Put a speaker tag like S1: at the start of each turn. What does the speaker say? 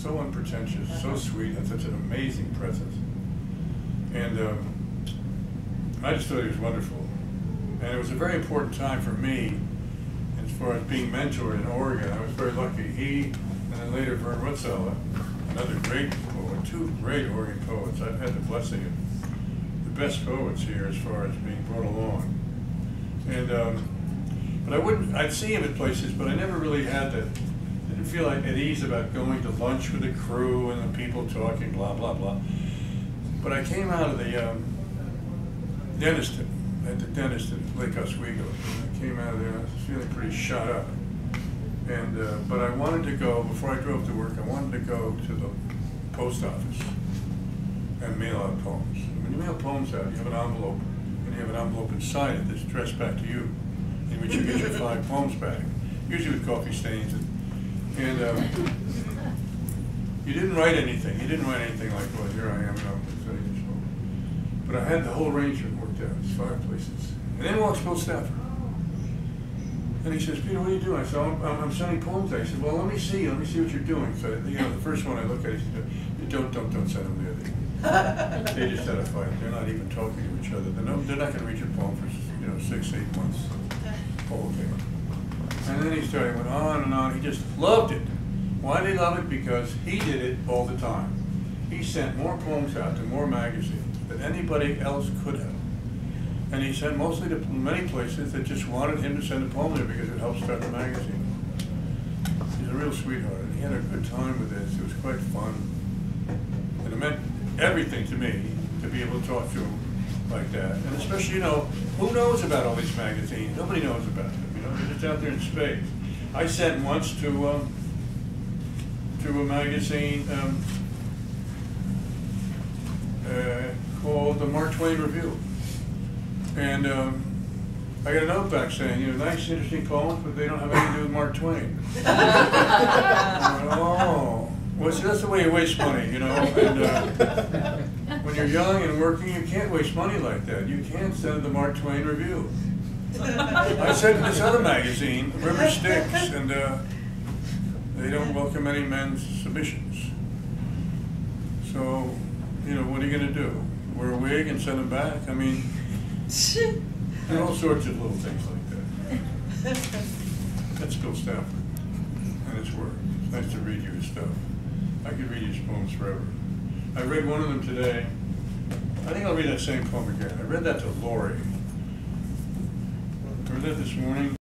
S1: so unpretentious, so sweet, had such an amazing presence. And I just thought he was wonderful. And it was a very important time for me as far as being mentored in Oregon. I was very lucky. He, and then later Vern Rutzella, another great poet, two great Oregon poets. I've had the blessing of the best poets here as far as being brought along. And but I'd see him at places, but I never really had to, didn't feel like at ease about going to lunch with the crew and the people talking, blah, blah, blah. But I came out of the dentist, at the dentist at Lake Oswego. I came out of there, I was feeling pretty shot up. And, but I wanted to go, before I drove to work, I wanted to go to the post office and mail out poems. When you mail poems out, you have an envelope, and you have an envelope inside it that's addressed back to you, in which you get your 5 poems back, usually with coffee stains. And you didn't write anything. You didn't write anything like, well, here I am, and I'm studying this poem. But I had the whole arrangement worked out. It's 5 places. And then walks William Stafford. And he says, Peter, what are you doing? I said, I'm sending poems out. He said, well, let me see what you're doing. So, you know, the first one I look at, he said, don't send them there. They just had a fight. They're not even talking to each other. They're not going to read your poem for 6, 8 months. Okay. And then he went on and on. He just loved it. Why did he love it? Because he did it all the time. He sent more poems out to more magazines than anybody else could have. And he sent mostly to many places that just wanted him to send a poem there because it helped start the magazine. He's a real sweetheart, and he had a good time with this. It was quite fun. And it meant everything to me to be able to talk to him like that. And especially, you know, who knows about all these magazines? Nobody knows about them. You know, they're just out there in space. I sent once to a magazine called the Mark Twain Review. And I got a note back saying, you know, nice, interesting poems, but they don't have anything to do with Mark Twain. I went, oh, well, see, that's the way you waste money, you know. And when you're young and working, you can't waste money like that. You can't send the Mark Twain Review. I sent this other magazine, River Styx, and they don't welcome any men's submissions. So, you know, what are you going to do? Wear a wig and send them back? I mean, and all sorts of little things like that. That's Bill Stafford and his work. It's nice to read you his stuff. I could read his poems forever. I read one of them today. I think I'll read that same poem again. I read that to Lori. I read that this morning.